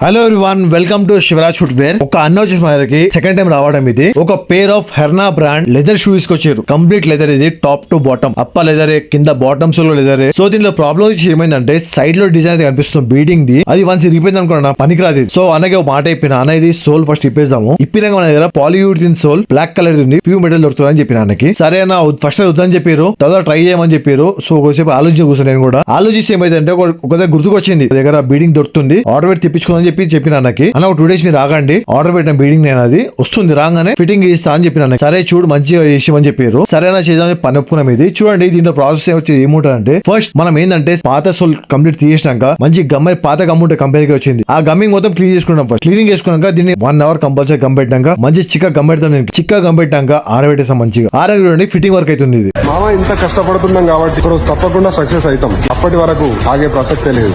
Hello everyone, welcome to Shivraj footwear. ఒక అన్న వచ్చేసి మనకి సెకండ్ టైం రావడం ఇది. ఒక పేర్ ఆఫ్ హెర్నా బ్రాండ్ లెదర్ షూ తీసుకొచ్చారు. కంప్లీట్ లెదర్ ఇది, టాప్ టు బాటమ్. అప్ప లెదరే, కింద బాటమ్స్ లో లెదరే. సో దీనిలో ప్రాబ్లం ఏమైందంటే సైడ్ లో డిజైన్ అయితే కనిపిస్తుంది బీడింగ్ ది. అది వన్స్ ఇరిగిపోయింది అనుకున్నా పనికిరాదు. సో అన్నకి ఒక మాట అయిపోయిన అన్న ఇది సోల్ ఫస్ట్ ఇప్పేద్దాము. ఇప్పినాక మన దగ్గర పాలియూరిథిన్ సోల్ బ్లాక్ కలర్ ఉంది, ప్యూర్ మెటల్ దొరుకుతుంది అని చెప్పిన అన్నకి. సరే అన్న ఫస్ట్ వద్దని చెప్పారు, తర్వాత ట్రై చేయమని చెప్పారు. సో ఒకసేపు ఆలోచించి కూర్చొని నేను కూడా ఆలోచిస్తే ఏమైందంటే ఒక దగ్గర గుర్తుకొచ్చింది, దగ్గర బీడింగ్ దొరుకుతుంది, ఆర్డర్ పెట్టి తెప్పించుకోని చెప్పిన అన్నకి. అన్న ఒక 2 days మీరు ఆగండి, ఆర్డర్ పెట్టిన బీడింగ్ నేను అది వస్తుంది, రాగానే ఫిట్టింగ్ ఇస్తా అని చెప్పిన. సరే చూడు మంచిగా చేసామని చెప్పారు. సరేనా చేద్దాం పని ఒప్పుకున్నాం. ఇది చూడండి, దీంట్లో ప్రాసెస్ వచ్చి ఏముంటుందంటే ఫస్ట్ మనం ఏంటంటే పాత సోల్ కంప్లీట్ తీసినాక మంచి గమ్మ పాత గమ్ ఉంటే కంపెనీకి వచ్చింది, ఆ గమ్మింగ్ మొత్తం క్లీన్ చేసుకున్నాం. ఫస్ట్ క్లీనింగ్ చేసుకున్నాక దీన్ని 1 hour కంపల్సరీ గమ్ పెట్టాక మంచి చిక్క గమ్ పెడతాం. నేను చిక్క గమ్ పెట్టాక ఆరబెట్టేసాం మంచిగా. చూడండి ఫిట్టింగ్ వర్క్ అవుతుంది. ఇది మామ ఇంత కష్టపడుతున్నాం కాబట్టి ఇప్పుడు తప్పకుండా సక్సెస్ అవుతాం. అప్పటి వరకు ఆగే ప్రసక్తే లేదు.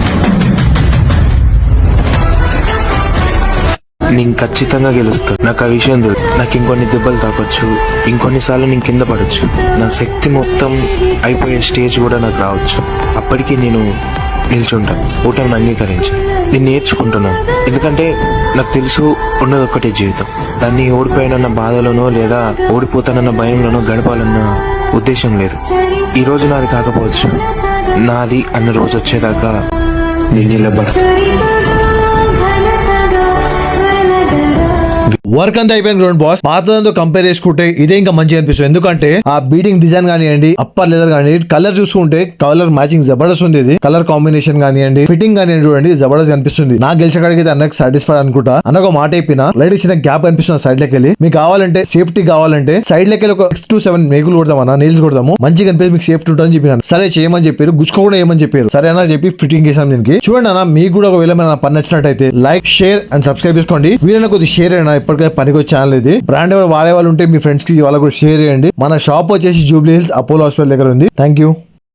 నేను ఖచ్చితంగా గెలుస్తాను. నాకు ఆ విషయం తెలుసు. నాకు ఇంకొన్ని దెబ్బలు తాకొచ్చు, ఇంకొన్నిసార్లు నేను కింద పడచ్చు, నా శక్తి మొత్తం అయిపోయే స్టేజ్ కూడా నాకు రావచ్చు. అప్పటికి నేను నిల్చుంటాను, ఓటమిని అంగీకరించి నేను నేర్చుకుంటున్నాను. ఎందుకంటే నాకు తెలుసు ఉన్నది ఒక్కటే జీవితం. దాన్ని ఓడిపోయినన్న బాధలోనో లేదా ఓడిపోతానన్న భయంలోనో గడపాలన్న ఉద్దేశం లేదు. ఈ రోజు నాది కాకపోవచ్చు, నాది అన్న రోజు వచ్చేదాకా నేను నిలబడతాను. వర్క్ అంతా అయిపోయింది బాస్. పాతతో కంపేర్ చేసుకుంటే ఇదే ఇంకా మంచిగా అనిపిస్తుంది. ఎందుకంటే ఆ బీడింగ్ డిజైన్ కానివ్వండి, అప్పర్ లెదర్ కానివ్వండి, కలర్ చూసుకుంటే కలర్ మ్యాచింగ్ జబర్దస్త్ ఉంది. ఇది కలర్ కాంబినేషన్ కానివ్వండి, ఫిట్టింగ్ కానివ్వండి, చూడండి జబర్దస్త్ అనిపిస్తుంది. నాకు గెలిచడానికి అన్నకు సాటిస్ఫైడ్ అనుకుంటా. అన్నకు మాట అయిపోయినా లైట్ ఇచ్చిన గ్యాప్ అనిపిస్తుంది సైడ్ లెక్క వెళ్ళి. మీకు కావాలంటే సేఫ్టీ కావాలంటే సైడ్ లెక్క ఒక 6 to 7 మేకులు కొడతామన్నా, నీల్స్ కొడతాము, మంచిగా అనిపిస్తుంది, మీకు సేఫ్టీ ఉంటుందని చెప్పినాను. సరే చేయమని చెప్పారు, గుచ్చుకో కూడా ఏమని చెప్పారు. సరే అన్న చెప్పి ఫిట్టింగ్ చేసాం దీనికి. చూడండి అన్న, మీకు కూడా ఒకవేళ పని నచ్చినట్టయితే లైక్, షేర్ అండ్ సబ్స్క్రైబ్ చేసుకోండి. వీళ్ళని కొద్దిగా షేర్ అయినా ఇప్పటికే పనికి ఛానల్ ఇది. బ్రాండ్ ఎవరు వాడే వాళ్ళు ఉంటే మీ ఫ్రెండ్స్ కి వాళ్ళకు షేర్ చేయండి. మన షాప్ వచ్చేసి జూబ్లీ హిల్స్ అపోలో హాస్పిటల్ దగ్గర ఉంది. Thank you.